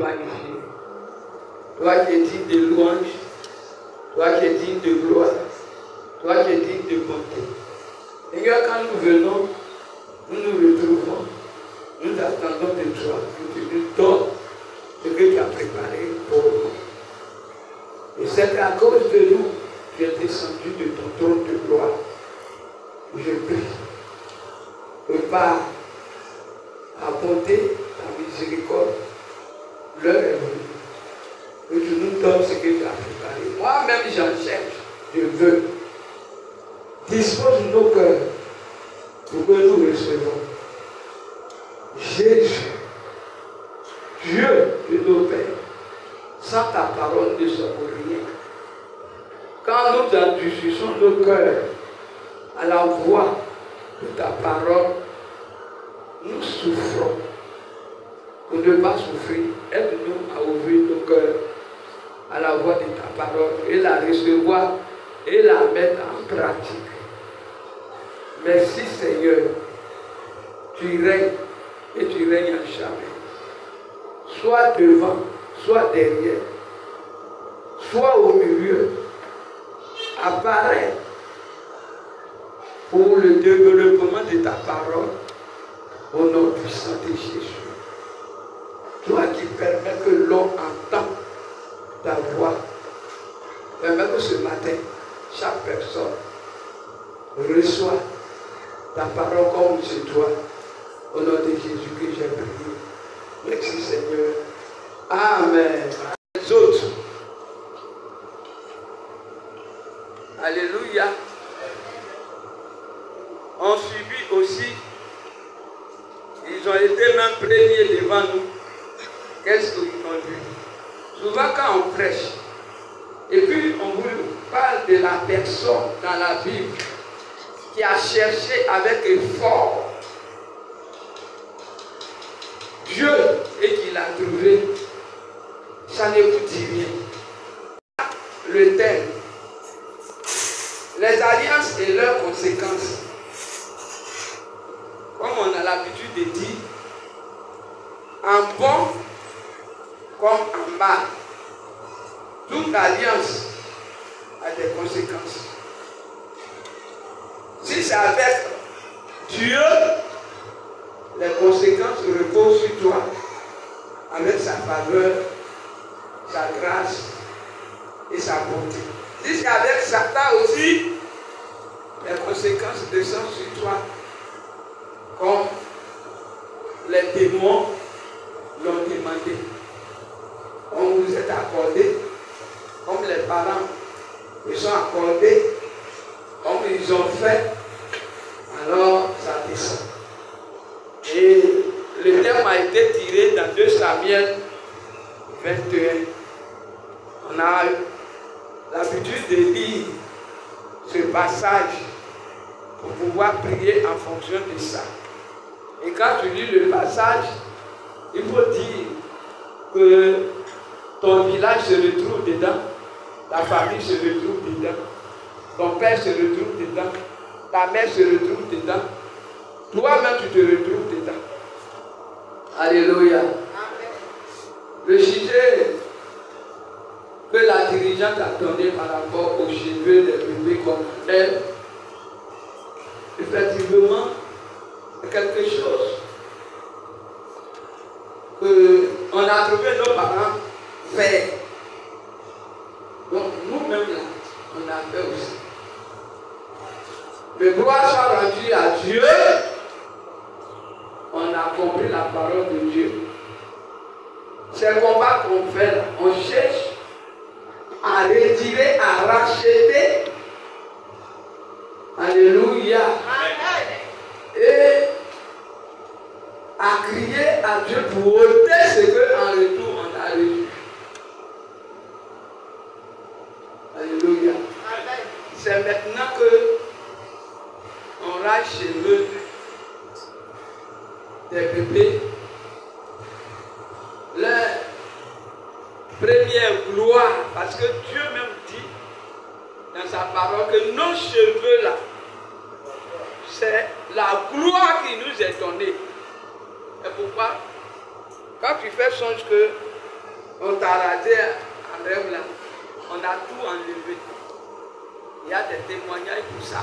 magnifié. Toi qui es digne de louange, toi qui es digne de gloire, toi qui es digne de bonté. Seigneur, quand nous venons, nous nous retrouvons, nous attendons de toi que tu nous donnes ce que tu as préparé pour nous. Et c'est à cause de nous que tu es descendu de ton trône de gloire. Je prie que par ta bonté, ta miséricorde, l'heure est venue. Que tu nous donnes ce que tu as préparé. Moi-même, j'en cherche, je veux. Dispose nos cœurs pour que nous recevons Jésus, Dieu de nos pères. Sans ta parole, nous ne sommes rien. Quand nous endurcissons nos cœurs à la voix de ta parole, nous souffrons. Pour ne pas souffrir, aide-nous à ouvrir nos cœurs à la voix de ta parole et la recevoir et la mettre en pratique. Merci Seigneur, tu règnes et tu règnes à jamais. Soit devant, soit derrière, soit au milieu, apparaît pour le développement de ta parole au nom puissant de Jésus. Toi qui permets que l'homme entende ta voix, permets que ce matin, chaque personne reçoit ta parole comme chez toi. Au nom de Jésus que j'ai prié. Merci Seigneur. Amen. Les autres. Alléluia. On subit aussi. Ils ont été même premiers devant nous. Qu'est-ce qu'ils ont vu? Souvent quand on prêche, et puis on vous parle de la personne dans la Bible qui a cherché avec effort Dieu et qui l'a trouvé, ça ne vous dit rien. Le thème, les alliances et leurs conséquences. Comme on a l'habitude de dire, en bon comme en mal, toute alliance a des conséquences. Si c'est avec Dieu, les conséquences reposent sur toi, avec sa faveur, sa grâce et sa bonté. Si c'est avec Satan aussi, les conséquences descendent sur toi, comme les démons l'ont demandé. On vous est accordé, comme les parents ils sont accordés, comme ils ont fait, alors ça descend. Et le terme a été tiré dans 2 Samuel 21. On a l'habitude de lire ce passage pour pouvoir prier en fonction de ça. Et quand tu lis le passage, il faut dire que ton village se retrouve dedans, ta famille se retrouve dedans, ton père se retrouve dedans, ta mère se retrouve dedans, toi-même tu te retrouves dedans. Alléluia. Le sujet que la dirigeante a donné par rapport aux cheveux des bébés comme elle, effectivement, c'est quelque chose qu'on a trouvé nos parents faire. Donc nous-mêmes là, on a fait aussi. Mais gloire soit rendue à Dieu, on a compris la parole de Dieu. C'est le combat qu'on fait là. On cherche à retirer, à racheter. Alléluia. Et à crier à Dieu pour ôter ce qu'en retour on a reçu. Alléluia. C'est maintenant que on rache chez eux des bébés. Leur première gloire, parce que Dieu même dit dans sa parole que nos cheveux là, c'est la gloire qui nous est donnée. Et pourquoi? Quand tu fais songe que On t'a raté en rêve là. On a tout enlevé. Il y a des témoignages pour ça.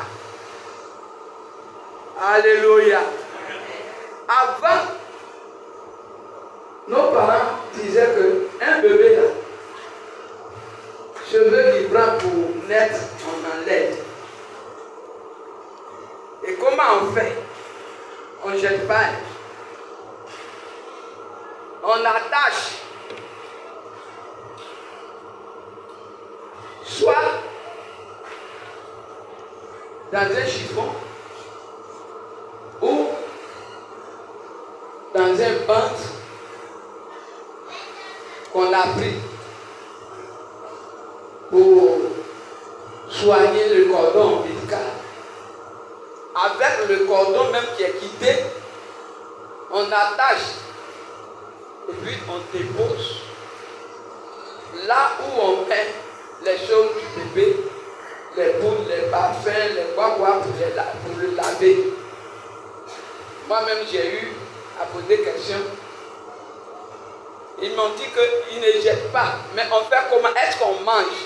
Alléluia. Avant, nos parents disaient qu'un bébé là, cheveux qui prend pour naître, on enlève. Et comment on fait? On ne jette pas. On attache. Soit dans un chiffon ou dans un bande qu'on a pris pour soigner le cordon ombilical. Avec le cordon même qui est quitté, on attache et puis on dépose là où on met les choses du bébé, les boules, les parfums, les guaguas pour le laver. Moi-même, j'ai eu à poser des questions. Ils m'ont dit qu'ils ne jettent pas, mais on fait comment? Est-ce qu'on mange?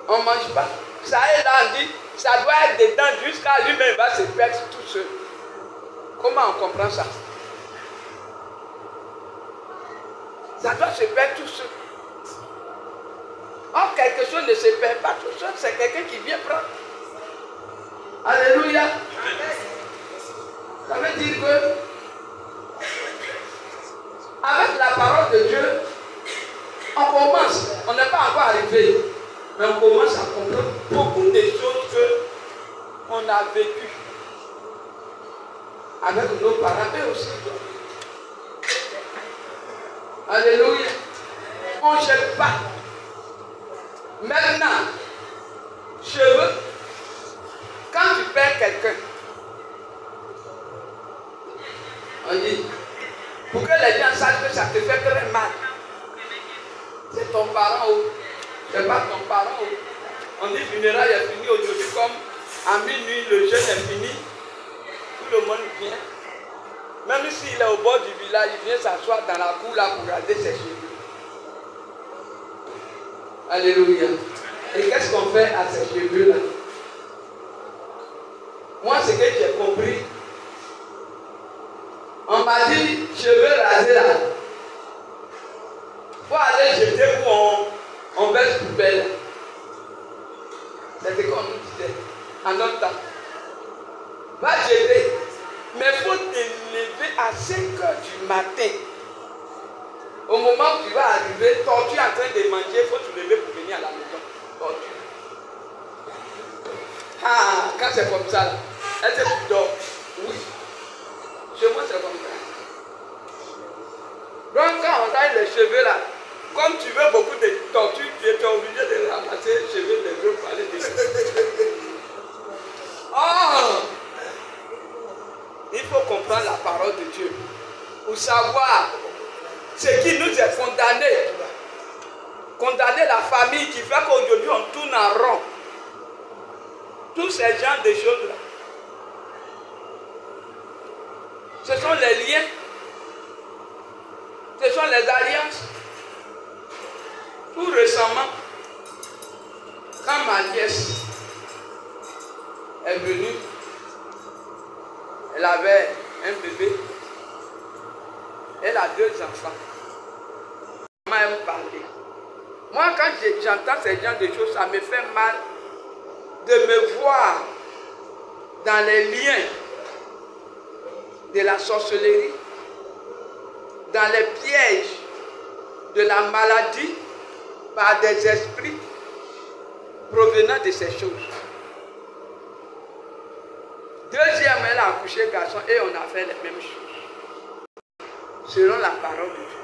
On ne mange pas. Ça est là, on dit, ça doit être dedans jusqu'à lui-même, il va se perdre tout seul. Comment on comprend ça? Ça doit se perdre tout seul. Or, quelque chose ne se perd pas tout seul, c'est quelqu'un qui vient prendre. Alléluia. Ça veut dire que, avec la parole de Dieu, on commence, on n'est pas encore arrivé, mais on commence à comprendre beaucoup de choses qu'on a vécues avec nos parents et aussi. Alléluia. On ne jette pas. Maintenant, cheveux, quand tu perds quelqu'un, on dit, pour que les gens sachent que ça te fait très mal. C'est ton parent ou c'est pas ton parent ou. On dit funérailles est fini aujourd'hui comme à minuit le jeûne est fini. Tout le monde vient. Même s'il est au bord du village, il vient s'asseoir dans la cour là pour garder ses cheveux. Alléluia. Et qu'est-ce qu'on fait à ces cheveux là? Moi, ce que j'ai compris, on m'a dit, cheveux rasés là, il faut aller jeter où on verse poubelle. C'est ce qu'on nous disait en notre temps. Va jeter, mais il faut te lever à 5 h du matin. Au moment où tu vas arriver, tortue en train de manger, il faut te lever pour venir à la maison. Tortue. Ah, quand c'est comme ça, est-ce que tu dors? Oui. Chez moi, c'est comme ça. Donc, quand on taille les cheveux là, comme tu veux beaucoup de tortues, tu es obligé de ramasser les cheveux des autres pour aller dessus. Oh! Il faut comprendre la parole de Dieu pour savoir ce qui nous est condamné. Condamner la famille qui fait qu'aujourd'hui on tourne en rond. Tous ces genres de choses-là. Ce sont les liens. Ce sont les alliances. Tout récemment, quand ma nièce est venue, elle avait un bébé. Elle a 2 enfants. Maman aime parler. Moi, quand j'entends ces genres de choses, ça me fait mal de me voir dans les liens de la sorcellerie, dans les pièges de la maladie par des esprits provenant de ces choses. Deuxième, elle a accouché garçon et on a fait les mêmes choses. Selon la parole de Dieu.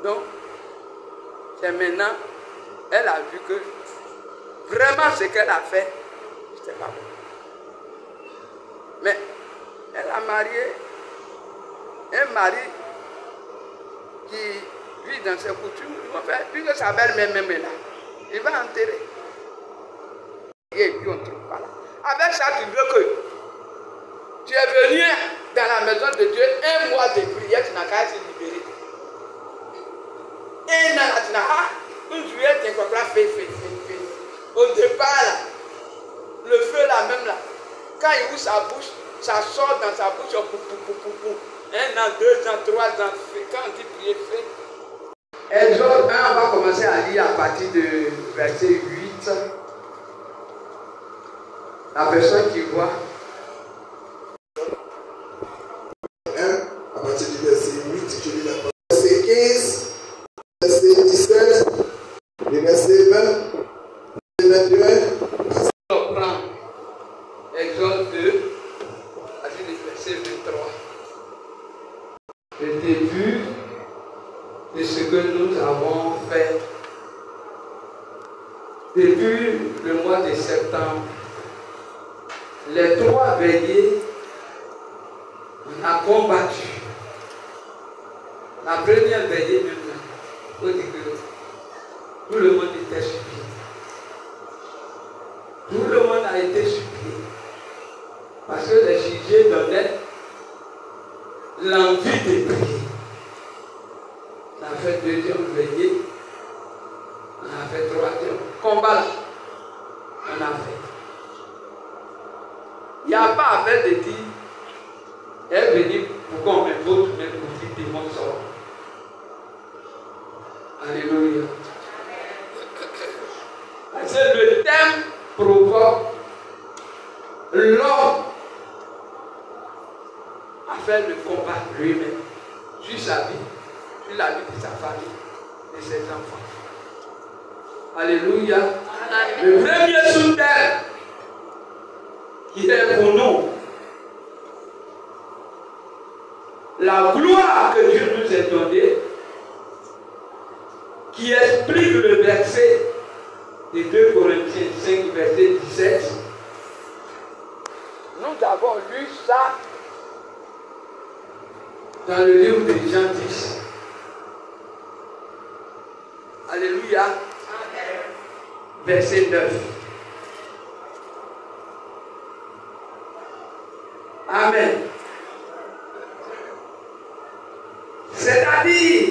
Donc, c'est maintenant, elle a vu que vraiment ce qu'elle a fait, c'était pas bon. Mais elle a marié un mari qui vit dans ses coutumes. Puisque sa belle-mère même est là, il va enterrer. Et puis on ne trouve pas là. Avec ça, tu veux que tu es venu dans la maison de Dieu, un mois de prière, tu n'as qu'à être libéré. Un an, tu n'as pas. Une juillet, tu n'as pas fait. Au départ, là, le feu là, même là, quand il ouvre sa bouche, ça sort dans sa bouche. Un an, 2 ans, 3 ans, quand on dit prier, fait. Exode 1, on va commencer à lire à partir de verset 8. La personne qui voit. 1, à partir du verset 8, je lis la parole. Verset 15, verset 17, le verset 20, verset 21. On prend Exode 2, à partir du verset 23. Le début de ce que nous avons fait depuis le mois de septembre. Les 3 veillées, on a combattu. La première veillée, même là, tout le monde était supplié. Tout le monde a été supplié. Parce que les sujets donnaient l'envie de prier. On a fait 2e veillée. On a fait 3e. Combat là. On a fait. Il n'y a pas à faire de dire, elle est venue pour qu'on me vote, mais pour dire que démon sort. Alléluia. Parce que le thème provoque l'homme à faire le combat lui-même, sur sa vie, sur la vie de sa famille, de ses enfants. Alléluia. Le premier sous-thème qui est pour nous la gloire que Dieu nous a donnée, qui explique le verset de 2 Corinthiens 5, verset 17. Nous avons lu ça dans le livre de Jean 10. Alléluia. Amen. Verset 9. Amen. C'est-à-dire,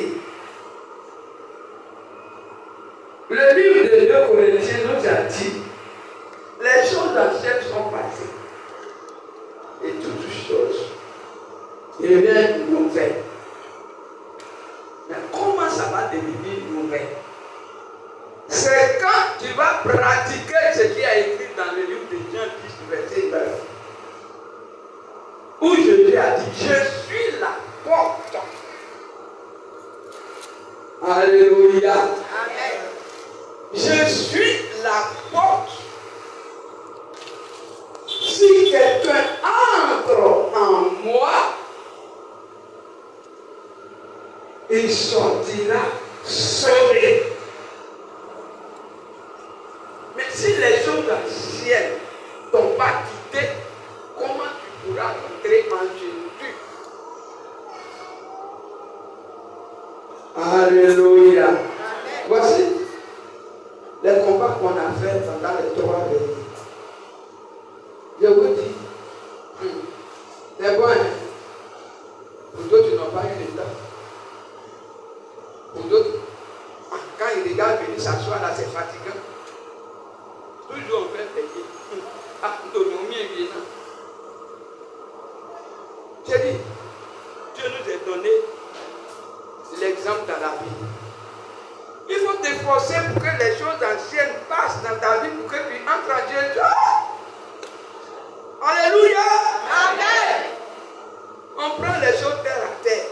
le livre de 2 Corinthiens nous a dit, les choses anciennes sont passées. Et toutes choses deviennent nouvelles. Mais comment ça va devenir nouvelle? C'est quand tu vas pratiquer ce qui est écrit dans le livre de Jean 10, verset 9. Où Jésus a dit, je suis la porte. Alléluia. Amen. Je suis la porte. Si quelqu'un entre en moi, il sortira sauvé. Mais si les choses anciennes ne t'ont pas quitté, comment tu pourras entrer en Jésus? Alléluia. Amen. Voici les combats qu'on a fait pendant les 3 veillées. Je vous dis, c'est bon, hein? Pour d'autres, ils n'ont pas eu le temps. Pour d'autres, quand ils regardent venir s'asseoir là, c'est fatigant. Toujours on fait veiller. Ah, l'autonomie est bien. J'ai dit, Dieu nous a donné l'exemple dans la vie. Il faut t'efforcer pour que les choses anciennes passent dans ta vie pour que tu entres en Jésus. Alléluia. Amen. On prend les choses terre à terre.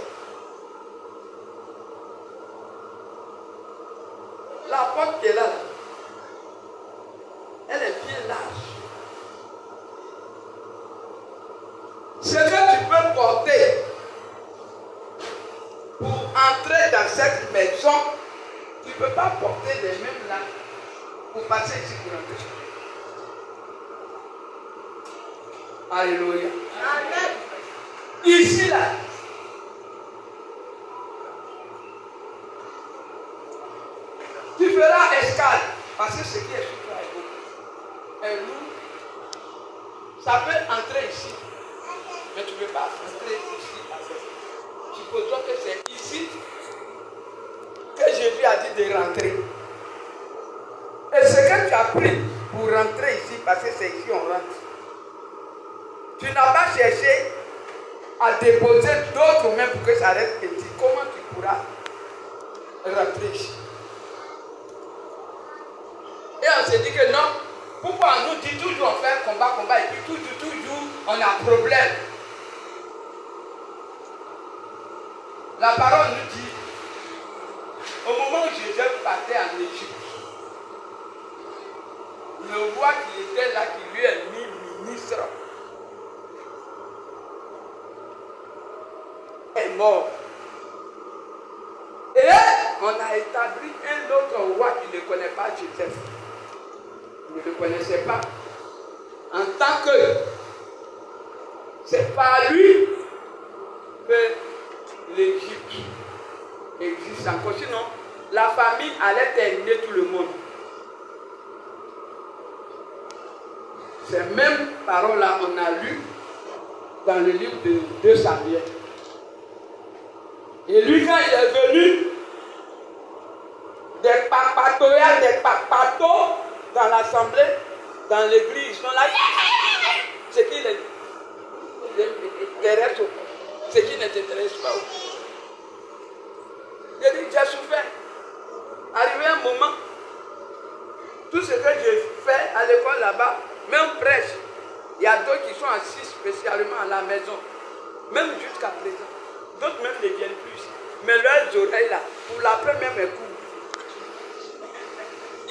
La porte qui est là, elle est bien large. Ce que tu peux porter pour entrer dans cette maison, tu ne peux pas porter les mêmes là pour passer ici pour entrer. Alléluia. Amen. Ici là, tu feras escale parce que ce qui est sur toi est lourd. Ça peut entrer ici, mais tu ne peux pas entrer ici. lui a dit de rentrer. Et ce que tu as pris pour rentrer ici, parce que c'est ici on rentre, tu n'as pas cherché à déposer d'autres mains pour que ça reste petit. Comment tu pourras rentrer ici? Et on s'est dit que non, pourquoi on nous dit toujours on fait combat, et puis toujours on a problème. La parole nous dit, au moment où Jésus partait en Égypte, le roi qui était là, qui lui a mis ministre, est mort. Et on a établi un autre roi qui ne connaît pas Joseph. Il ne le connaissait pas. En tant que c'est par lui que l'Égypte existe encore. Sinon, la famine allait terminer tout le monde. Ces mêmes paroles-là, on a lu dans le livre de Samuel. Et lui, quand il est venu, des papatoyas, des papatos dans l'assemblée, dans l'église, ils sont là. C'est qui les restes, c'est qui ne t'intéresse pas. Il a dit, j'ai souffert. Arrivé un moment, tout ce que j'ai fait à l'école là-bas, même prêche, il y a d'autres qui sont assis spécialement à la maison, même jusqu'à présent. D'autres même ne viennent plus. Mais leurs oreilles là, pour la première écoute,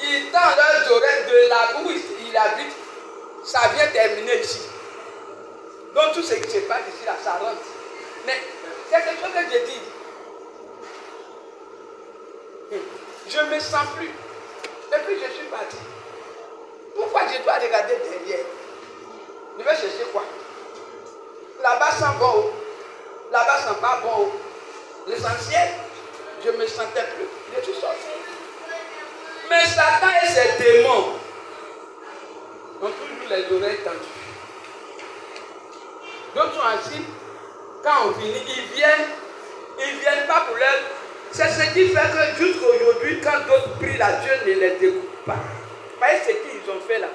ils tendent leurs oreilles de là où il habite, ça vient terminer ici. Donc tout ce qui se passe ici là, ça rentre. Mais c'est quelque chose que j'ai dit. Je ne me sens plus. Et puis je suis parti. Pourquoi je dois regarder derrière? Je vais chercher quoi? Là-bas sent bon. Là-bas sent pas bon. L'essentiel, je ne me sentais plus. Je suis sorti. Mais Satan et ses démons ont toujours les oreilles tendues. D'autres sont assis. Quand on finit, ils viennent pas pour l'aide. C'est ce qui fait que jusqu'à aujourd'hui, quand d'autres prient là, Dieu ne les écoute pas. Vous voyez ce qu'ils ont fait là?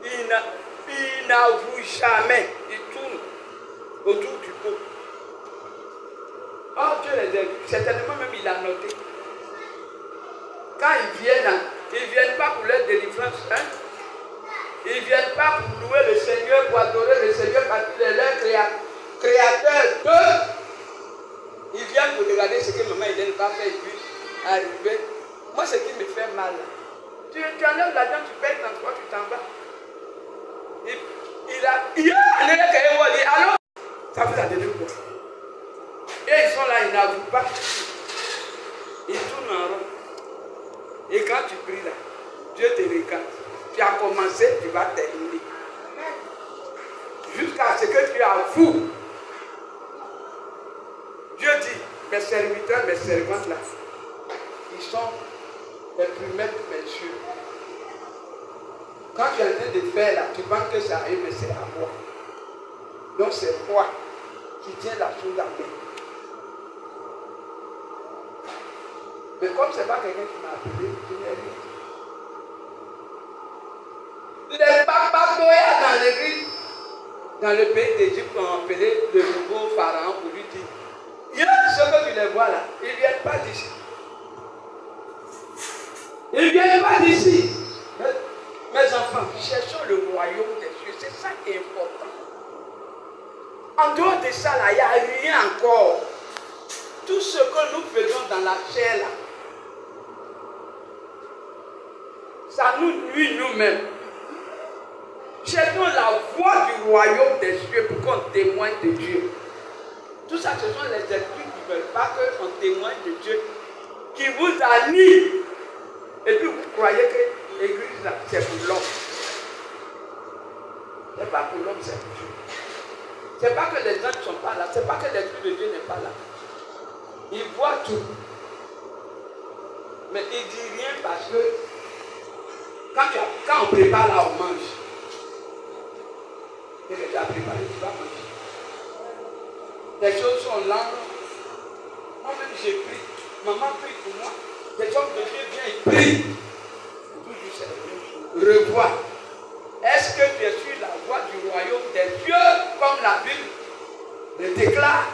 Ils n'avouent jamais. Ils tournent autour du pot. Oh, Dieu les écoute. Certainement même il a noté. Quand ils viennent pas pour leur délivrance. Hein? Ils ne viennent pas pour louer le Seigneur, pour adorer le Seigneur parce qu'il est leur créateur d'eux. Ils viennent pour regarder ce que maman ne pas faire et puis arriver. Moi, ce qui me fait mal, tu enlèves l'argent, tu payes transport, tu t'en vas. Alors, ça vous a donné quoi? Et ils sont là, ils n'avouent pas. Ils tournent en rond. Et quand tu pries là, Dieu te regarde. Tu as commencé, tu vas terminer. Jusqu'à ce que tu avoues. Dieu dit, mes serviteurs, mes servantes là, ils sont les plus maîtres de mes cieux. Quand tu es en train de faire là, tu penses que ça arrive, mais c'est à moi. Donc c'est moi qui tiens la chose à main. Mais comme ce n'est pas quelqu'un qui m'a appelé, je n'ai rien. Les papatoyas dans l'église, dans le pays d'Égypte, ont appelé le nouveau pharaon pour lui dire, il y a ceux que tu les vois là, ils ne viennent pas d'ici. Ils ne viennent pas d'ici. Mes enfants, cherchons le royaume des cieux, c'est ça qui est important. En dehors de ça, là, il n'y a rien encore. Tout ce que nous faisons dans la chair, là, ça nous nuit nous-mêmes. Cherchons la voie du royaume des cieux pour qu'on témoigne de Dieu. Tout ça, ce sont les esprits qui ne veulent pas qu'on témoigne de Dieu, qui vous animent. Et puis vous croyez que l'église, c'est pour l'homme. Ce n'est pas pour l'homme, c'est pour Dieu. Ce n'est pas que les gens ne sont pas là. Ce n'est pas que l'esprit de Dieu n'est pas là. Il voit tout. Mais il ne dit rien parce que quand on prépare là, on mange. Et que tu as préparé, tu vas manger. Les choses sont lentes. Moi-même, j'ai pris. Maman prie pour moi. Des hommes de Dieu viennent et prient. Revois. Est-ce que tu es sur la voie du royaume des dieux comme la Bible le déclare?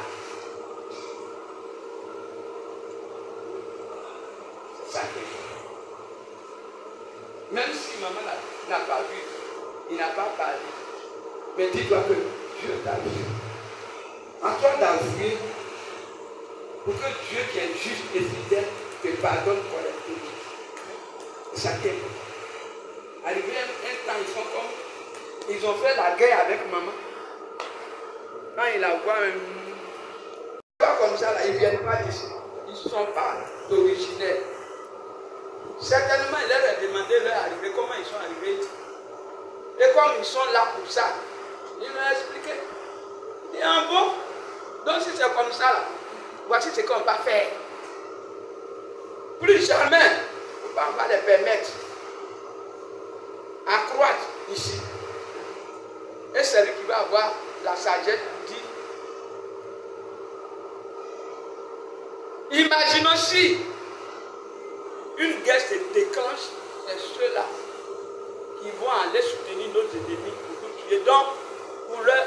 C'est ça que même si maman n'a pas vu, il n'a pas parlé, mais dis-toi que Dieu t'a vu. En toi d'avouer pour que Dieu qui est juste et fidèle te pardonne correctement. Chacun. Arrivé un temps, ils sont comme, ils ont fait la guerre avec maman. Quand ils la voient, pas comme ça, là, ils ne viennent pas d'ici. Ils ne sont pas originaires. Certainement, il leur a demandé leur arrivée, comment ils sont arrivés. Et comme ils sont là pour ça, il leur a expliqué. Il dit, ah bon, donc si c'est comme ça, là, voici ce qu'on va faire. Plus jamais, on va les permettre accroître ici. Et celui qui va avoir la sagesse dit, imaginons si une guerre se déclenche, c'est ceux-là qui vont aller soutenir nos ennemis pour nous tuer. Donc, pour leur,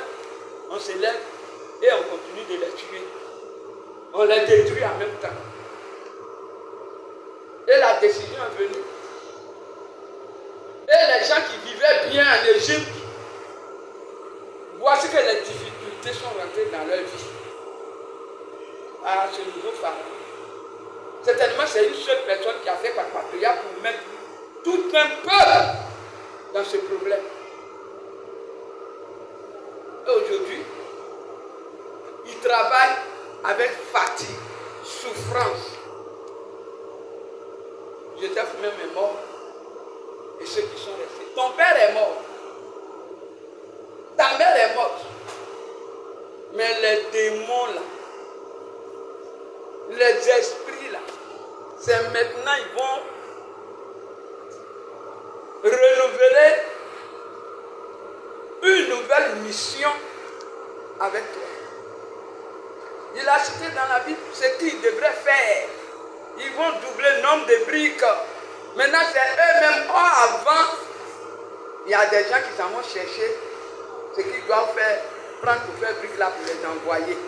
on se lève et on continue de les tuer. On les détruit en même temps. Et la décision est venue. Et les gens qui vivaient bien en Égypte, voici que les difficultés sont rentrées dans leur vie. À ce nouveau pharaon. Certainement, c'est une seule personne qui a fait papatria pour mettre tout un peuple dans ce problème. Et aujourd'hui, il travaille avec fatigue, souffrance. Joseph même est mort. Et ceux qui sont restés. Ton père est mort. Ta mère est morte. Mais les démons là, les esprits là, c'est maintenant ils vont renouveler une nouvelle mission avec toi. Il a cité dans la Bible ce qu'ils devraient faire. Ils vont doubler le nombre de briques. Maintenant, c'est eux-mêmes. Avant, il y a des gens qui s'en vont chercher ce qu'ils doivent faire, prendre pour faire briques là pour les envoyer.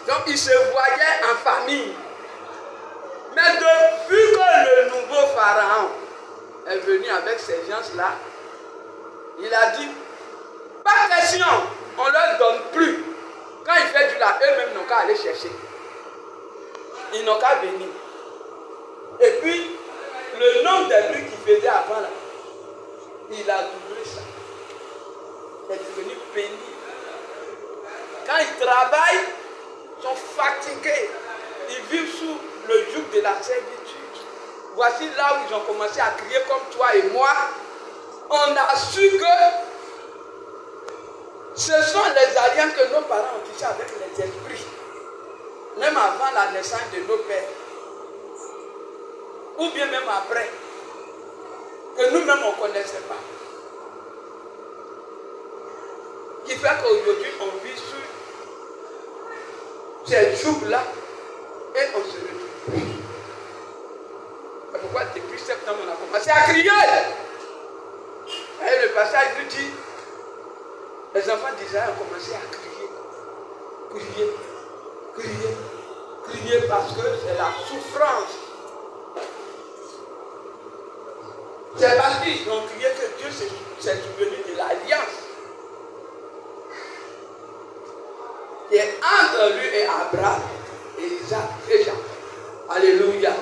Donc, ils se voyaient en famille. Mais depuis que le nouveau pharaon est venu avec ces gens-là, il a dit, pas question, on ne leur donne plus. Quand il fait du là, eux-mêmes n'ont qu'à aller chercher. Ils n'ont qu'à venir. Et puis, le nombre de bruits qu'il faisait avant là, il a doublé ça. C'est devenu pénible. Quand ils travaillent, ils sont fatigués. Ils vivent sous le joug de la servitude. Voici là où ils ont commencé à crier comme toi et moi. On a su que ce sont les alliances que nos parents ont tissées avec les esprits. Même avant la naissance de nos pères. Ou bien même après. Que nous-mêmes on ne connaissait pas. Qui fait qu'aujourd'hui on vit sur ces jours-là et on se retrouve. C'est pourquoi depuis septembre on a commencé à crier. Et le passage nous dit, les enfants d'Israël ont commencé à crier. Crier, crier, crier parce que c'est la souffrance. C'est parce qu'ils ont crié que Dieu s'est souvenu de l'alliance qui est entre lui et Abraham, et Isaac et Jacob. Alléluia.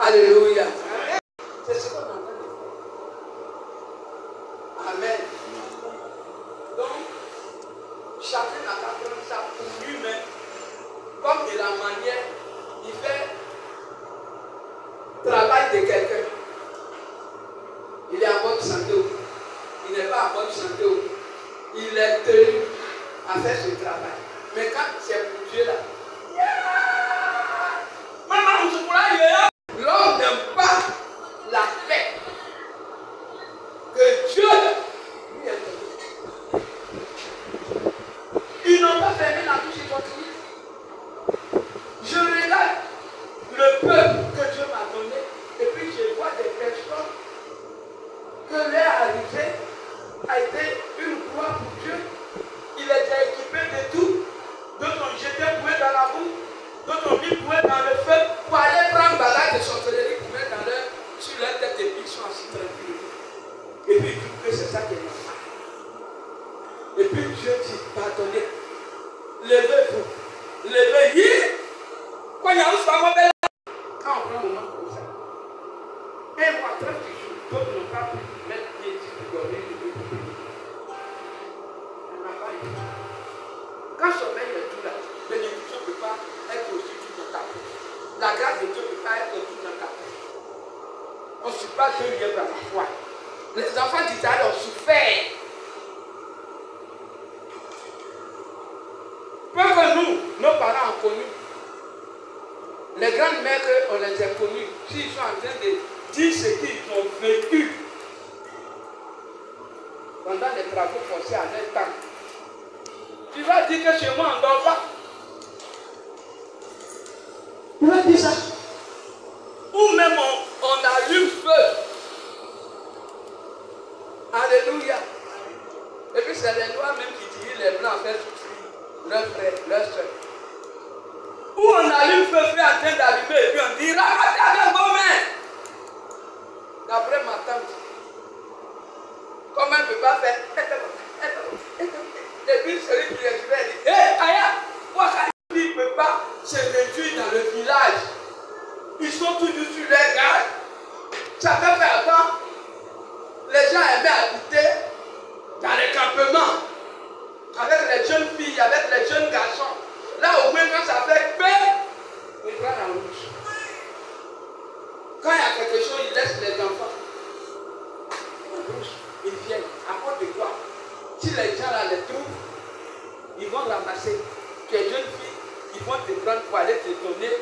Alléluia. C'est ce qu'on entend. Amen. Donc, chacun n'a qu'à prendre ça pour lui-même, comme de la manière il fait travail de quelqu'un. Il est en bonne santé, il n'est pas en bonne santé, il est tenu à faire ce travail. Mais quand c'est pour Dieu là, l'homme n'aime pas la paix que Dieu lui a donnée. Ils n'ont pas fermé la bouche, ils continuent. Je regarde le Levez-vous. Levez-vous. Quand il y a un soir, quand on prend un moment comme ça, un mois, 30 jours, d'autres n'ont pas pu mettre pied sur le dormir. Quand sommeil est tout là, bénédiction ne peut pas être aussi tout dans ta bouche. La grâce de Dieu ne peut pas être tout dans ta bouche. On ne suit pas Dieu libre à la foi. Les enfants d'Israël ont souffert. Peu que nous, nos parents ont connu. Les grandes mères, on les a connues. S'ils sont en train de dire ce qu'ils ont vécu pendant les travaux forcés à leur temps. Tu vas dire que chez moi on ne dort pas. Tu vas dire ça. Ou même on allume feu. Alléluia. Et puis c'est les noirs même qui dirigent les blancs à faire souffrir leurs frères, leurs soeurs. Ou on allume feu, feu en train d'allumer et puis on dit ramassez avec vos mains. D'après ma tante, comment elle ne peut pas faire? Et puis celui qui est suivi dit hé, Aya, il ne peut pas se réduire dans le village. Ils sont toujours sur les gardes. Ça fait longtemps. Les gens aimaient habiter dans les campements. Avec les jeunes filles, avec les jeunes garçons. Là au moins quand ça fait peur, ils prennent en rouge. Quand il y a quelque chose, ils laissent les enfants. Ils viennent. À cause de quoi? Si les gens là les trouvent, ils vont ramasser. Tu es jeune fille, ils vont te prendre pour aller te donner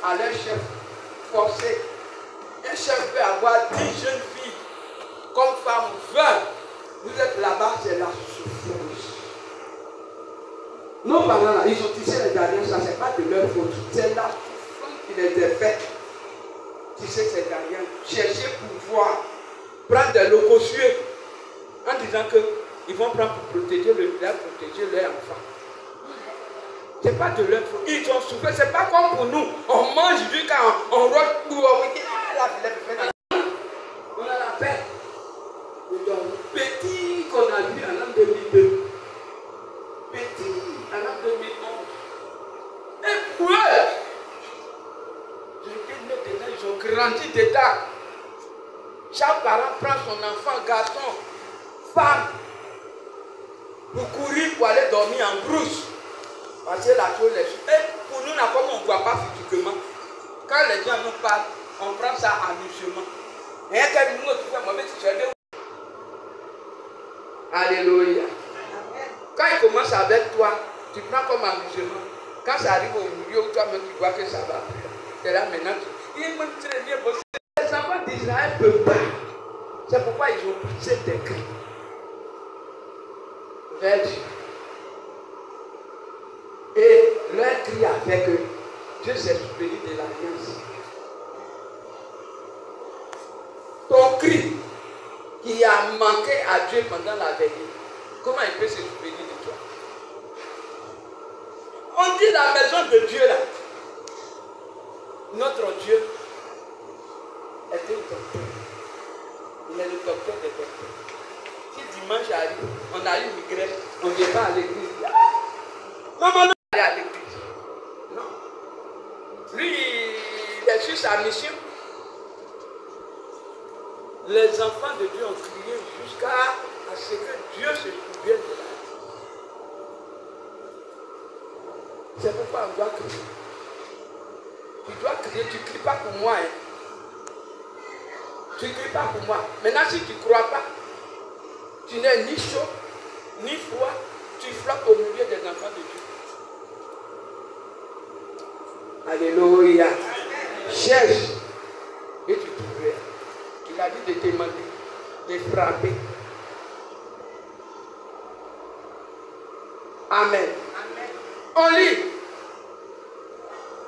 à leur chef forcé. Un chef peut avoir 10 jeunes filles comme femme 20. Vous êtes là-bas, c'est la souffrance. Nos parents là, ils ont tissé les alliances, ça c'est pas de leur faute. C'est la souffrance qui les a fait tisser ces alliances. Chercher pouvoir, prendre des locosueux en disant qu'ils vont prendre pour protéger le village, protéger leurs enfants. Ce n'est pas de leur faute. Ils ont souffert. Ce n'est pas comme pour nous. On mange jusqu'à on rote pour on a la paix. Petit qu'on a vu en l'an 2002. Petit en l'an 2011. Et pour eux, ils ont grandi dedans. Chaque parent prend son enfant, garçon, femme, pour courir pour aller dormir en brousse. Parce que la chose est. Et pour nous, là, comme on ne voit pas physiquement, quand les gens nous parlent, on prend ça à amusement. Et quand nous nous trouvons, alléluia. Quand il commence avec toi, tu prends comme amusement. Quand ça arrive au milieu, toi-même tu vois que ça va. Et là maintenant, il me très bien bossé. Les enfants d'Israël ne peuvent pas. C'est pourquoi ils ont poussé des cris. Vers Dieu. Et leur cri a fait que Dieu s'est souvenu de l'alliance. Ton cri qui a manqué à Dieu pendant la veillée, comment il peut se souvenir de toi? On dit la maison de Dieu là. Notre Dieu est un docteur. Il est le docteur des docteurs. Si dimanche arrive, on a une migraine, on ne vient pas à l'église. Maman, non, aller à l'église. Non. Lui, il est sur sa mission. Les enfants de Dieu ont crié jusqu'à ce que Dieu se souvienne de la vie. C'est pourquoi on doit crier. Tu dois crier, tu ne cries pas pour moi. Hein. Tu ne cries pas pour moi. Maintenant, si tu ne crois pas, tu n'es ni chaud, ni froid, tu flottes au milieu des enfants de Dieu. Alléluia. Cherche et tu trouveras. Il a dit de demander, de frapper. Amen. Amen. On lit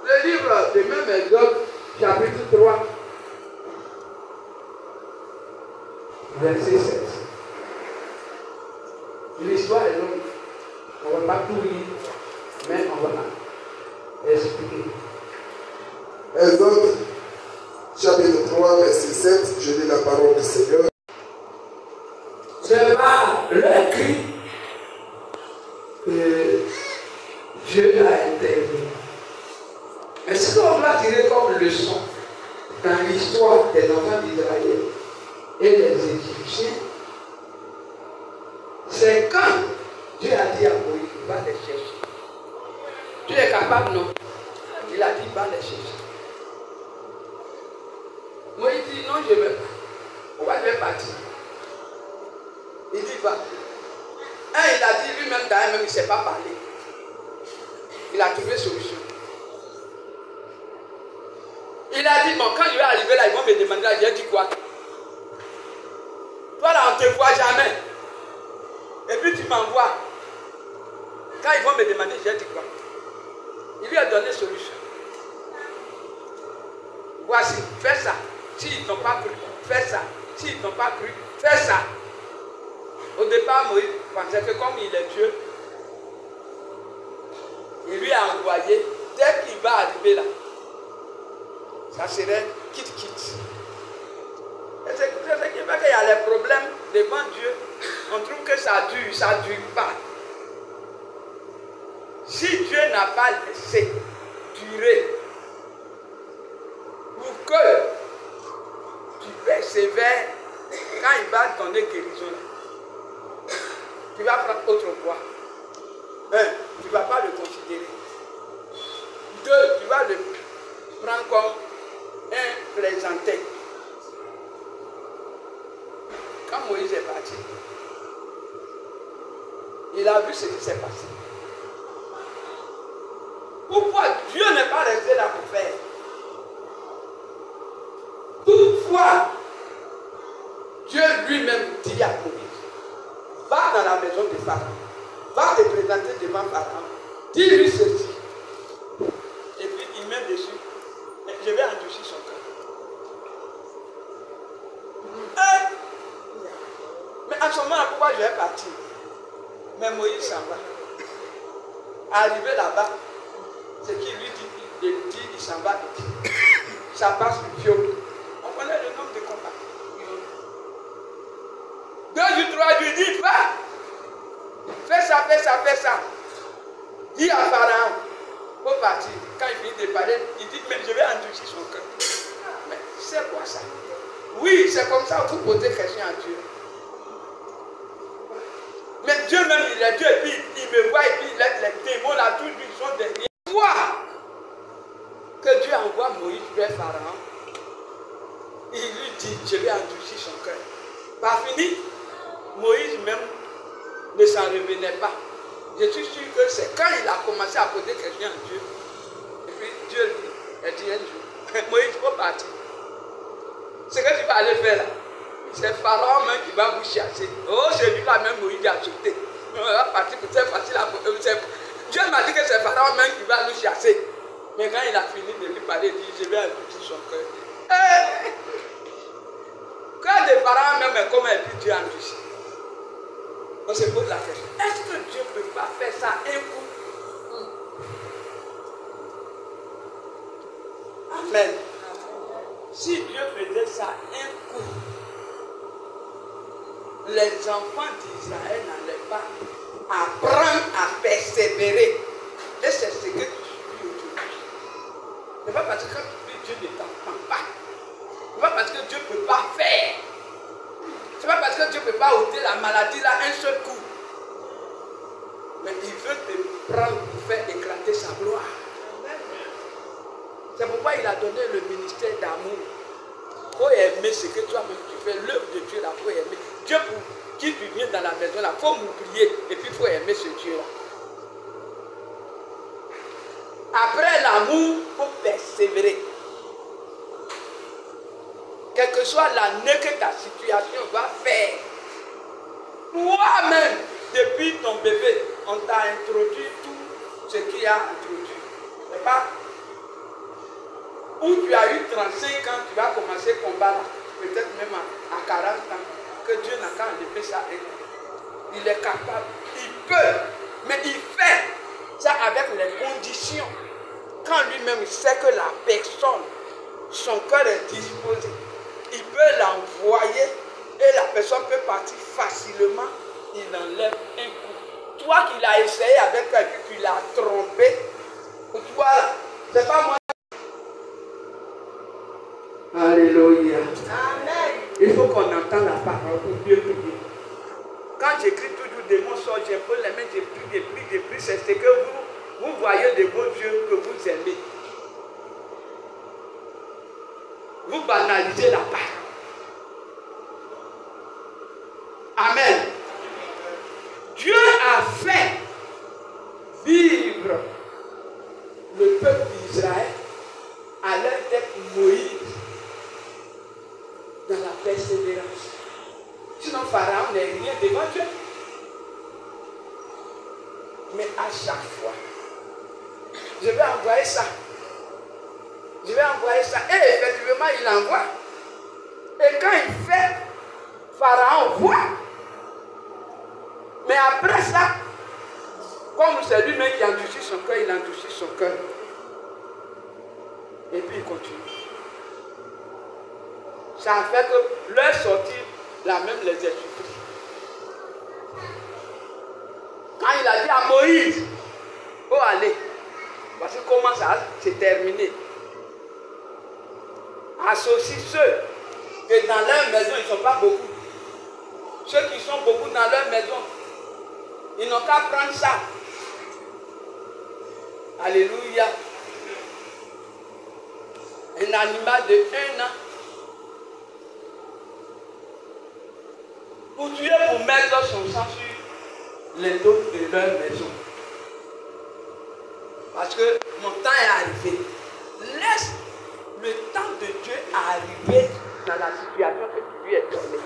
le livre de même Exode, chapitre 3, verset 7. L'histoire est longue. On ne va pas tout lire, mais on va expliquer. Exode, chapitre 3, verset 7, je lis la parole du Seigneur. C'est pas le cri. Dieu a intervenu. Mais ce qu'on doit tirer comme leçon dans l'histoire des enfants d'Israël et des Égyptiens, c'est quand Dieu a dit à Moïse, va les chercher. Tu es capable, non? Il a dit, va les chercher. Moïse dit, non, je ne vais pas. Pourquoi je vais partir? Il dit, va. Il a dit lui-même, d'ailleurs, même il ne sait pas parler. Il a trouvé solution. Il a dit, bon, quand je vais arriver là, ils vont me demander, j'ai dit quoi? Toi là, on ne te voit jamais. Et puis tu m'envoies. Quand ils vont me demander, j'ai dit quoi? Il lui a donné solution. Voici, fais ça. S'ils n'ont pas cru, fais ça. S'ils n'ont pas cru, fais ça. Au départ, Moïse pensait que comme il est Dieu, il lui a envoyé, dès qu'il va arriver là, ça serait quitte. Et c'est ce qui fait qu'il y a les problèmes devant Dieu. On trouve que ça ne dure pas. Si Dieu n'a pas laissé durer pour que tu persévères, quand il va donner guérison, tu vas prendre autre poids. Tu ne vas pas le considérer. 2, tu vas le prendre comme un plaisantin. Quand Moïse est parti, il a vu ce qui s'est passé. Pourquoi Dieu n'est pas resté là pour faire? Toutefois, Dieu lui-même dit à Moïse, va dans la maison de Pharaon, va te présenter devant Pharaon, dis-lui ceci. Et puis il met dessus, je vais endurcir son cœur. Mais à ce moment-là, pourquoi je vais partir? Mais Moïse s'en va. Arrivé là-bas, ce qu'il lui dit, il s'en va. Ça passe du viol. On connaît le nombre de combats. 2 ou 3 jours, il dit, va. Fais ça. Dis à Pharaon, il faut partir. Quand il finit de parler, il dit, mais je vais endurcir son cœur. Mais c'est quoi ça? Oui, c'est comme ça que vous posez question à Dieu. Mais Dieu même, il est Dieu, et puis il me voit, et puis les démons là, tous lui sont derrière. Quoi? Que Dieu envoie Moïse vers Pharaon, il lui dit, je vais endurcir son cœur. Pas fini, Moïse même ne s'en revenait pas. Je suis sûr que c'est quand il a commencé à poser question à Dieu, et puis Dieu lui a dit un jour, Moïse, il faut partir. Ce que tu vas aller faire là, c'est Pharaon même qui va vous chasser. Oh, celui-là même Moïse a sauté. On va partir pour c'est facile à Dieu m'a dit que c'est Pharaon même qui va nous chasser. Mais quand il a fini de lui parler, il dit, je vais endurcir son cœur. Quand des Pharaon même est comme un but Dieu endurci. On se pose la question, est-ce que Dieu ne peut pas faire ça un coup? Amen. Si Dieu faisait ça un coup, les enfants d'Israël n'allaient pas apprendre à persévérer. Et c'est ce que tu vis aujourd'hui. Ce n'est pas parce que quand tu vis, Dieu ne t'entend pas. Ce n'est pas parce que Dieu ne peut pas faire. Ce n'est pas parce que Dieu ne peut pas ôter la maladie là un seul coup. Mais il veut te prendre pour faire éclater sa gloire. C'est pourquoi il a donné le ministère d'amour. Il faut aimer ce que toi-même tu fais. L'œuvre de Dieu là, il faut aimer. Dieu pour qui tu viens dans la maison là, il faut m'oublier. Et puis il faut aimer ce Dieu là. Après l'amour, il faut persévérer. Quelle que soit l'année que ta situation va faire. Toi-même, depuis ton bébé, on t'a introduit tout ce qu'il y a introduit. C'est pas où tu as eu 35 ans, tu vas commencer le combat là, peut-être même à 40 ans, que Dieu n'a qu'à enlever ça. Il est capable, il peut, mais il fait ça avec les conditions. Quand lui-même il sait que la personne, son cœur est disposé, il peut l'envoyer et la personne peut partir facilement, il enlève un coup. Toi qui l'as essayé avec quelqu'un, tu l'as trompé, Alléluia. Amen. Il faut qu'on entende la parole pour mieux prier. Quand j'écris toujours des mots, j'épaule les mains, je prie, c'est ce que vous voyez de vos yeux que vous aimez. Vous banalisez la parole. Amen. Dieu a fait vivre le peuple d'Israël à leur tête Moïse dans la persévérance. Sinon, Pharaon n'est rien devant Dieu. Mais à chaque fois, je vais envoyer ça. Je vais envoyer ça. Et effectivement, il envoie. Et quand il fait, Pharaon voit. Mais après ça, comme c'est lui-même qui endurcit son cœur, il endurcit son cœur. Et puis il continue. Ça a fait que leur sortie, la même les a surpris. Quand il a dit à Moïse, oh allez, voici comment ça s'est terminé. Associe ceux que dans leur maison, ils ne sont pas beaucoup. Ceux qui sont beaucoup dans leur maison, ils n'ont qu'à prendre ça. Alléluia. Un animal de 1 an. Pour tuer, pour mettre son sang sur les dos de leur maison. Parce que mon temps est arrivé. Laisse le temps de Dieu arriver dans la situation que tu lui es donnée.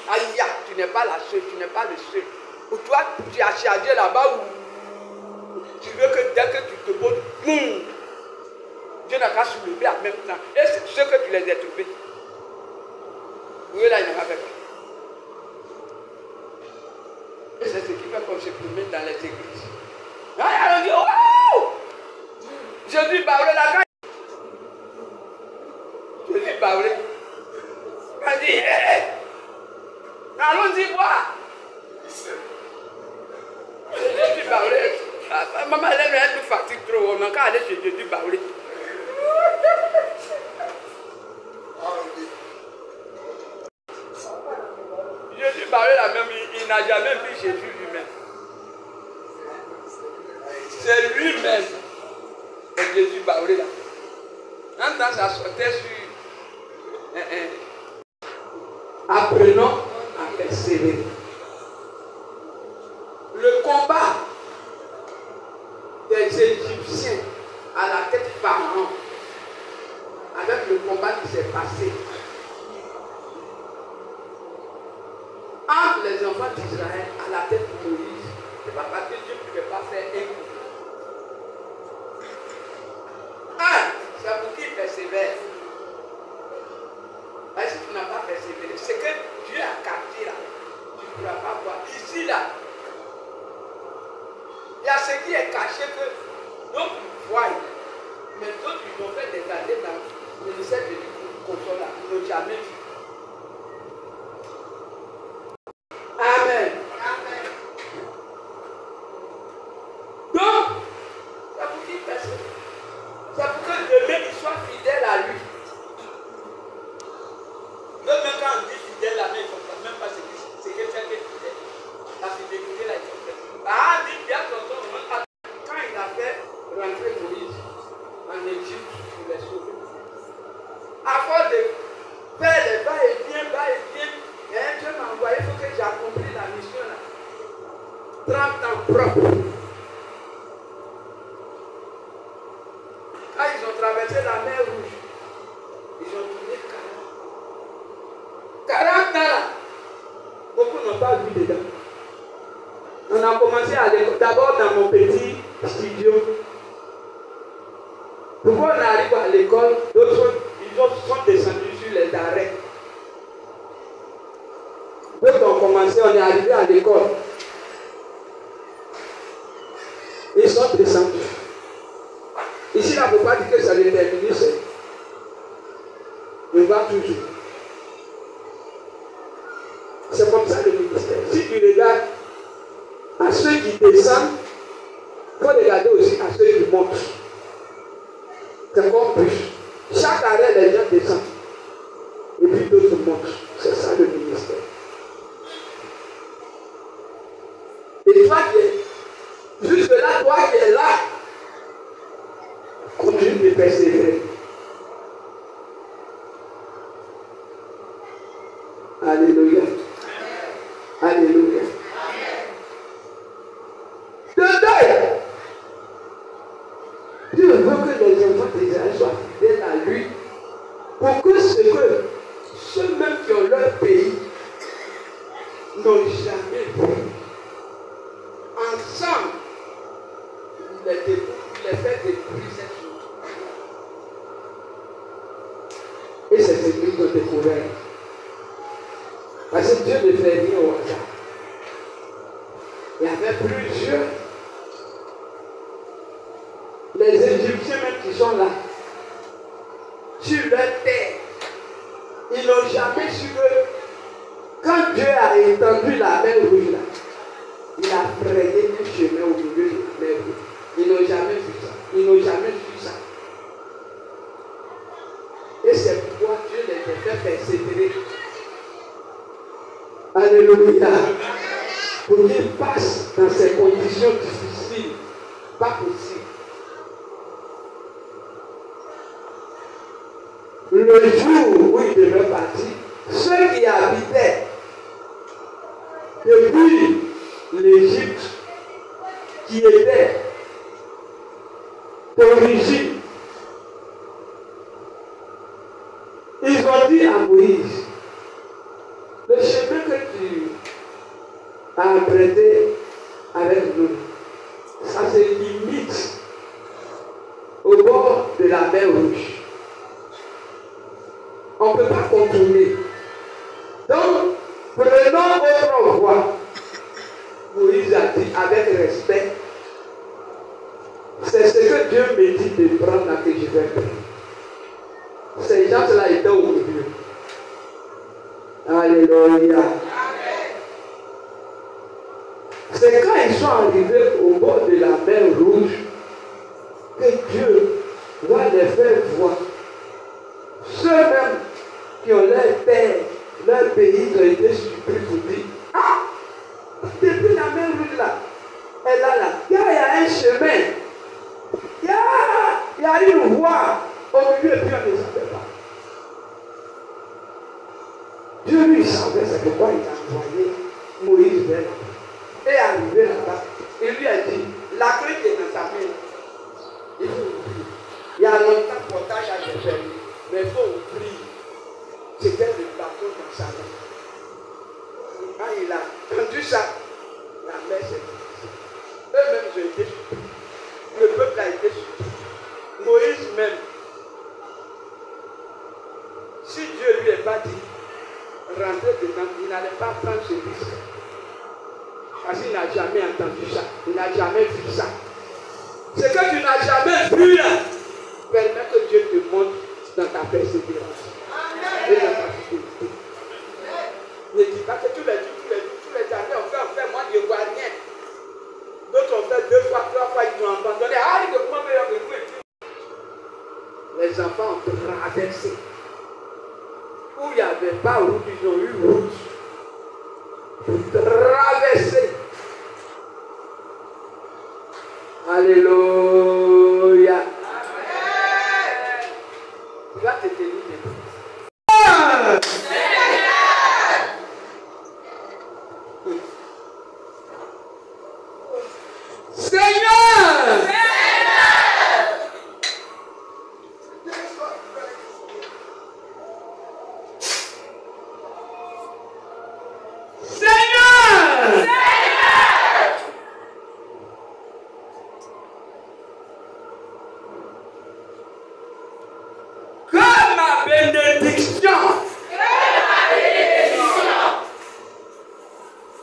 Aïe, tu n'es pas la seule, tu n'es pas le seul. Ou toi, tu as chargé là-bas où tu veux que dès que tu te poses, boum, Dieu n'a qu'à soulever en même temps. Et c'est ce que tu les as trouvés. Oui, là, il n'a pas fait. Et c'est ce qui fait qu'on se promène dans les églises. On dit, waouh! Jésus parlait là-bas. Jésus parlait. On dit, hé! Allons-y voir. Jésus parlait. Maman, elle nous fatigue trop. On n'a qu'à aller chez Jésus parler. Jésus parlait la même, il n'a jamais vu Jésus lui-même. C'est lui-même. Et Jésus parlait là. Un temps, ça sortait sur. Apprenons à persévérer. Le combat des Égyptiens à la tête Pharaon, avec le combat qui s'est passé entre les enfants d'Israël à la tête de Moïse, c'est pas parce que Dieu ne pouvait pas faire un coup. C'est pour qui persévère. Est-ce que tu n'as pas persévéré? C'est que Dieu a capté là. Tu ne pourras pas voir. Ici là, il y a ce qui est caché que d'autres voient. Mais d'autres, ils ont fait des années dans le ministère de l'Église là. Ils n'ont jamais vu. Amen. Amen. Donc, c'est pour qui persévère. C'est pour que demain, il soit fidèle à lui. Même quand on dit fidèle, la main, il ne comprend même pas ce que c'est fidèle. La fidélité, là, il comprend. Ah, dit bien quand il a fait rentrer Moïse en Égypte pour les sauver. À force de faire les va-et-vient, Dieu m'a envoyé, il faut que j'accomplisse la mission là. 30 ans propre. Quand ils ont traversé la mer Rouge, ils ont tourné 40 ans là. Beaucoup n'ont pas vu dedans. On a commencé à l'école, d'abord dans mon petit studio. Pourquoi on arrive à l'école, d'autres ils sont descendus sur les arrêts. D'autres ont commencé, on est arrivé à l'école. Ils sont descendus. Ici, là, il ne faut pas dire que ça détermine, c'est. On va toujours. C'est comme ça le ministère. Si tu regardes à ceux qui descendent, il faut regarder aussi à ceux qui montent. C'est comme plus. Chaque arrêt, les gens descendent. continue de persévérer. Alléluia. Alléluia. De deuil. Dieu veut que les enfants d'Israël soient fidèles à lui pour que ceux mêmes qui ont leur pays n'ont jamais vu. Ensemble, les fait détruire cette chose. Et c'est ce qu'ils ont découvert. Parce que Dieu ne fait rien au hasard. Il y avait plusieurs. Les Égyptiens même qui sont là, sur leur terre, ils n'ont jamais su que quand Dieu a étendu la mer rouge là, il a frayé un chemin au milieu de la mer rouge. Ils n'ont jamais vu ça. Ils n'ont jamais vu ça. Et c'est pourquoi Dieu les a fait persévérer. Alléluia. Pour qu'ils passent dans ces conditions difficiles. Pas possible. Le jour où ils devaient partir, ceux qui habitaient depuis l'Égypte, qui étaient d'origine, ils ont dit à Moïse, le chemin que tu as emprunté avec nous, ça se limite au bord de la mer Rouge. On ne peut pas contourner. Donc, prenons autre voie. Moïse a dit avec respect, c'est ce que Dieu me dit de prendre là que je vais faire. Ces gens-là étaient au milieu. Alléluia. C'est quand ils sont arrivés au bord de la mer Rouge que Dieu va les faire voir. Ceux-mêmes qui ont leur terre, leur pays, ont été surpris pour dire, ah, depuis la mer Rouge là, elle a là, il y a un chemin, il y a une voie au milieu et puis on ne savait pas. Dieu lui savait, c'est pourquoi il a envoyé Moïse vers là-bas. Et arrivé là-bas, il lui a dit, la clé est dans ta main. Il y a longtemps portage à te faire, mais il faut ouvrir. C'était le bateau dans sa main. Quand il a entendu ça, la mer s'est brisée. Eux-mêmes ont été surpris. Le peuple a été surpris. Moïse même, si Dieu lui est pas dit, rentrer dedans, il n'allait pas prendre ce risque. Parce qu'il n'a jamais entendu ça. Il n'a jamais vu ça. Ce que tu n'as jamais vu, permet que Dieu te montre dans ta persévérance. Et dans ta fidélité. Ne dis pas que tous les années on fait, moi je ne vois rien. D'autres ont fait 2 fois, 3 fois, ils ont abandonné. Ah, il est meilleur que nous. Les enfants ont traversé. Où il n'y avait pas route, ils ont eu route. Pour traverser. Alléluia. Tu vas te tenir debout.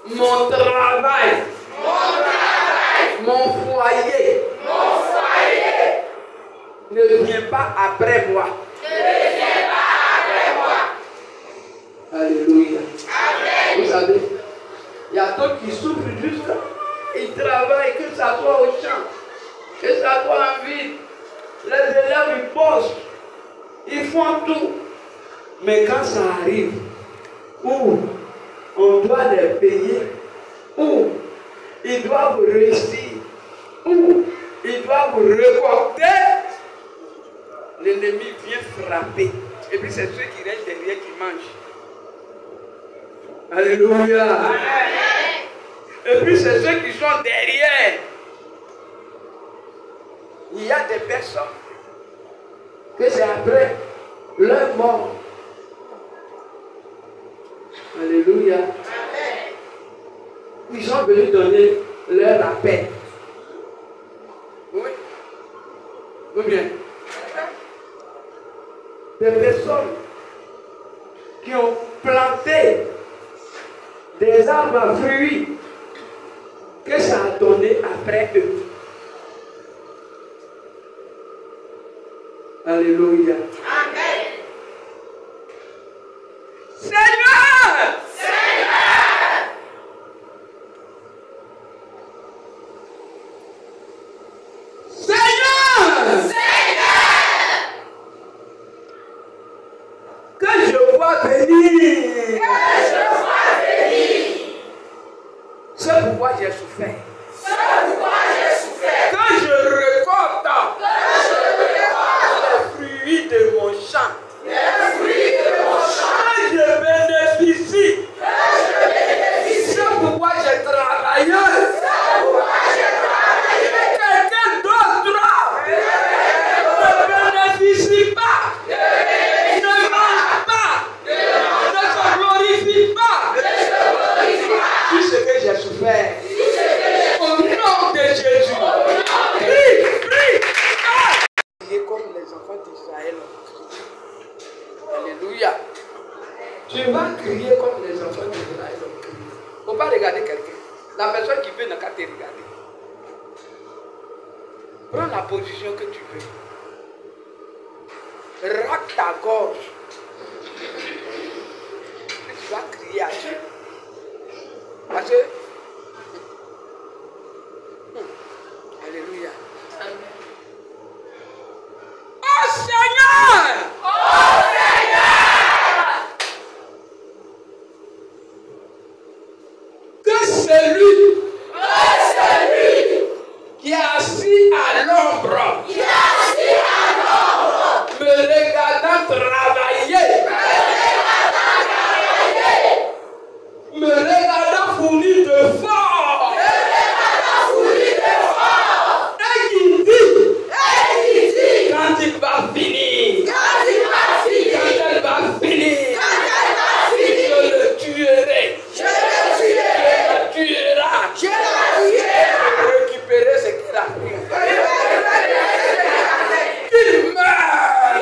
Mon travail, mon foyer, ne vient pas après moi. Alléluia. Vous savez, il y a d'autres qui souffrent jusqu'à, ils travaillent, que ça soit au champ, que ça soit en ville. Les élèves, ils bossent, ils font tout. Mais quand ça arrive, où on doit les payer, où ils doivent réussir, où ils vous récoltez, l'ennemi vient frapper. Et puis c'est ceux qui restent derrière qui mangent. Alléluia. Et puis c'est ceux qui sont derrière. Il y a des personnes que c'est après leur mort. Alléluia. Ils sont venus donner leur appel. Oui. Ou bien. Des personnes qui ont planté des arbres à fruits que ça a donné après eux. Alléluia. Amen. Seigneur! Seigneur! Seigneur! Seigneur! Que je vois venir. Que je vois venir. C'est pourquoi j'ai souffert. C'est pourquoi j'ai souffert. Que je récolte. Les fruits de mon champ. Les fruits de mon champ. Que je bénéficie. C'est pourquoi j'ai travaillé. C'est pourquoi j'ai travaillé. Quelqu'un d'autre ne bénéficie pas. Ne mange pas. Ne se glorifie pas. Tout ce que j'ai souffert. Au nom de Jésus. Prie, prie. Priez comme les enfants d'Israël ont crié. Alléluia. Tu vas crier comme les enfants d'Israël ont crié. Il ne faut pas regarder quelqu'un. La personne qui veut n'a qu'à te regarder. Prends la position que tu veux. Raque ta gorge. Et tu vas crier à Dieu. Parce que alléluia. Oh Seigneur! Oh Seigneur! Que celui qui est assis à l'ombre, me regardant travailler, me regardant fournir de fort, et qui dit, quand il va finir, quand elle va finir, je le tuerai, je la tuerai, récupérer ce qu'il a pris. Qu'il meurt.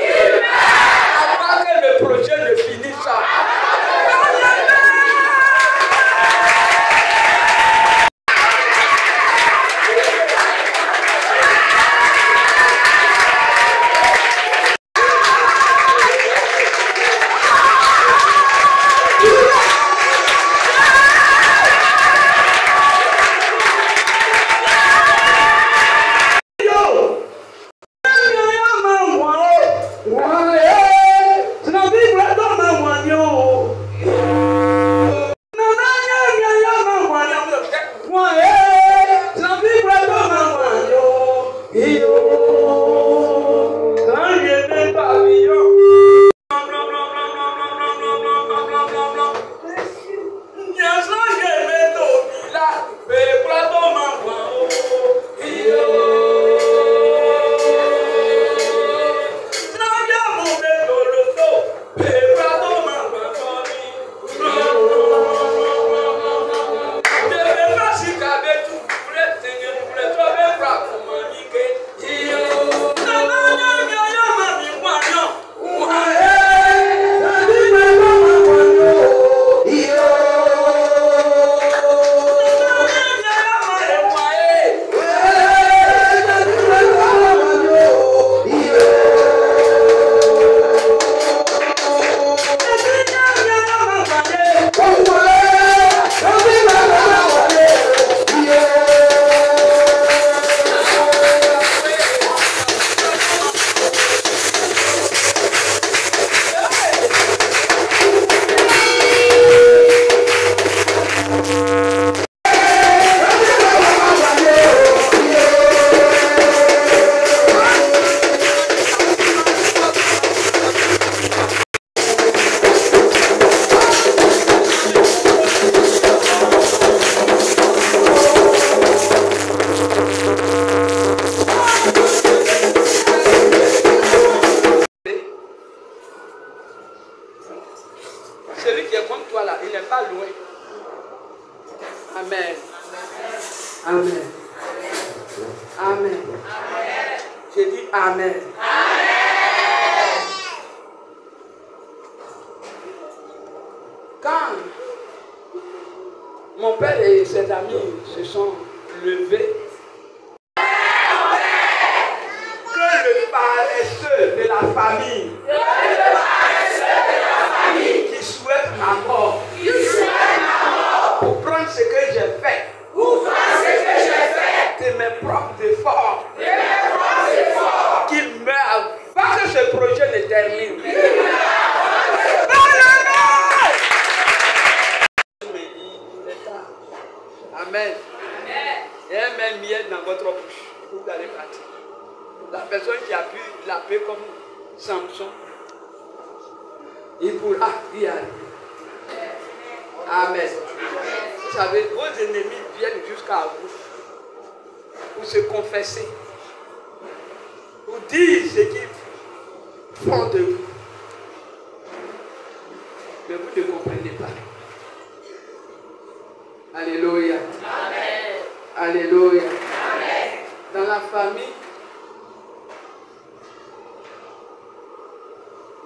Amen. J'ai dit Amen. Quand mon père et ses amis se sont levés, que le paresseux de la famille, qui souhaite ma mort, pour prendre ce que j'ai fait, de mes propres efforts, qu'il meure avant que ce projet ne termine. Amen. Il y a un même miel dans votre bouche. Vous allez partir. La personne qui a pu l'appeler comme Samson, il pourra y arriver. Amen. Vous savez, vos ennemis viennent jusqu'à vous pour se confesser, pour dire ce qu'ils font de vous. Mais vous ne comprenez pas. Alléluia. Amen. Alléluia. Amen. Dans la famille,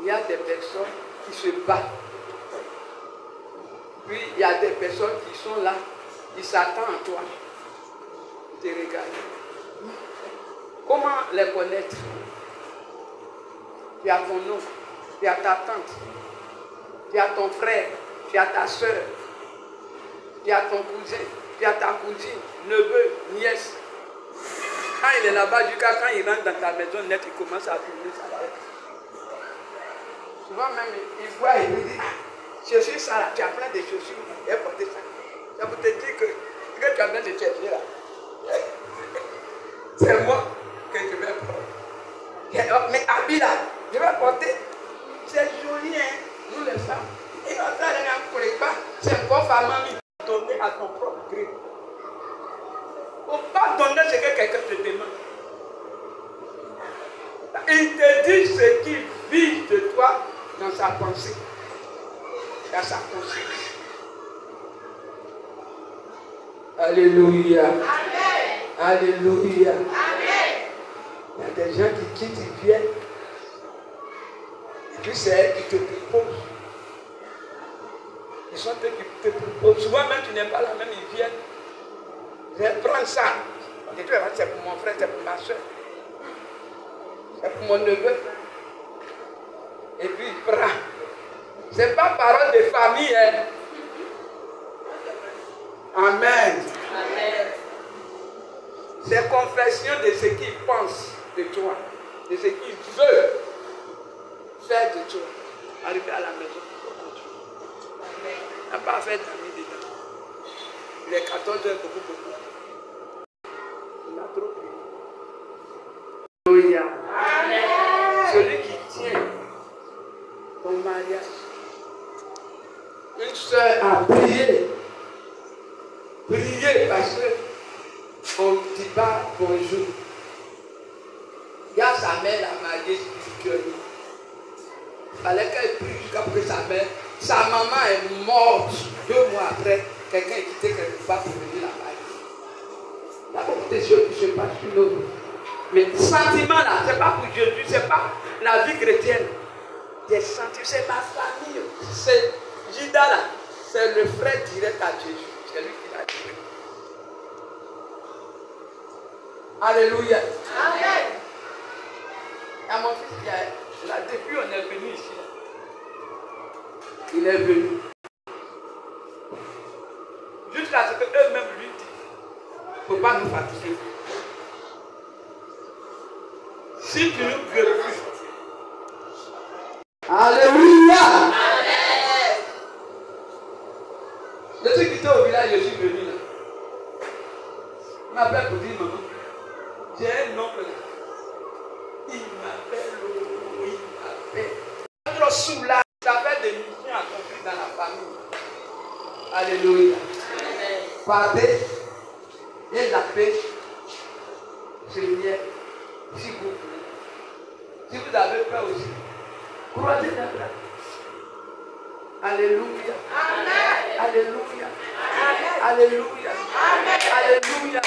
il y a des personnes qui se battent. Puis il y a des personnes qui sont là, qui s'attendent à toi. Ils te regardent. Comment les connaître? Tu as ton oncle, tu as ta tante, tu as ton frère, tu as ta soeur, tu as ton cousin, tu as ta cousine, neveu, nièce. Quand il est là-bas, jusqu'à quand il rentre dans ta maison net, il commence à tourner sa tête. Souvent même, il voit et il dit, je suis ça là, tu as plein de chaussures, et porté ça. Ça vous te dire que tu as plein de chercher là. C'est moi que je vais prendre. Mais habit là, je vais porter. C'est joli, hein, nous les femmes. Et notre frère ne connaît pas, c'est encore femme mamie. Donner à ton propre gré. Il ne faut pas donner ce que quelqu'un te demande. Il te dit ce qu'il vit de toi dans sa pensée, dans sa conscience. Alléluia. Amen. Alléluia. Amen. Il y a des gens qui quittent, ils viennent. Et puis c'est elle qui te propose. Ils sont eux qui te proposent. Souvent même tu n'es pas là, même ils viennent. Je vais prendre ça. Et tu vois, c'est pour mon frère, c'est pour ma soeur. C'est pour mon neveu. Et puis il prend. Ce n'est pas parole de famille. Hein. Amen. Amen. C'est confession de ce qu'il pense de toi, de ce qu'il veut faire de toi. Arriver à la maison. Il n'a pas fait d'amis dedans. Il est 14 heures, beaucoup. Il a trop pris. Alléluia. Amen. Celui qui tient ton mariage. Une soeur a prié. Priez parce qu'on ne dit pas bonjour. Il y a sa mère la mariée spirituellement. Il fallait qu'elle prie jusqu'à ce que sa maman est morte 2 mois après. Quelqu'un est quitté quelque part pour venir la marier. Il y a beaucoup de choses qui se passent sur nos vies. Mais le sentiment là, ce n'est pas pour Jésus, ce n'est pas la vie chrétienne. Des sentiments, c'est ma famille. C'est Judas là, c'est le frère direct à Jésus. C'est lui qui l'a dit. Alléluia. Amen. Il y a mon fils qui est là, depuis on est venu ici. Il est venu. Jusqu'à ce qu'eux-mêmes lui disent, il ne faut pas nous fatiguer. Si tu nous refuses. Alléluia. Amen. Je suis quitté au village, je suis venu là. Il m'appelle pour dire, maman, j'ai un oncle là. Il m'appelle. Notre soulage, ça fait des missions accomplies dans la famille. Alléluia. Amen. Partez et la paix, Seigneur, s'il vous plaît. Si vous avez peur aussi, croisez les bras. Alléluia. Amen. Alléluia. Amen. Alléluia. Amen. Alléluia.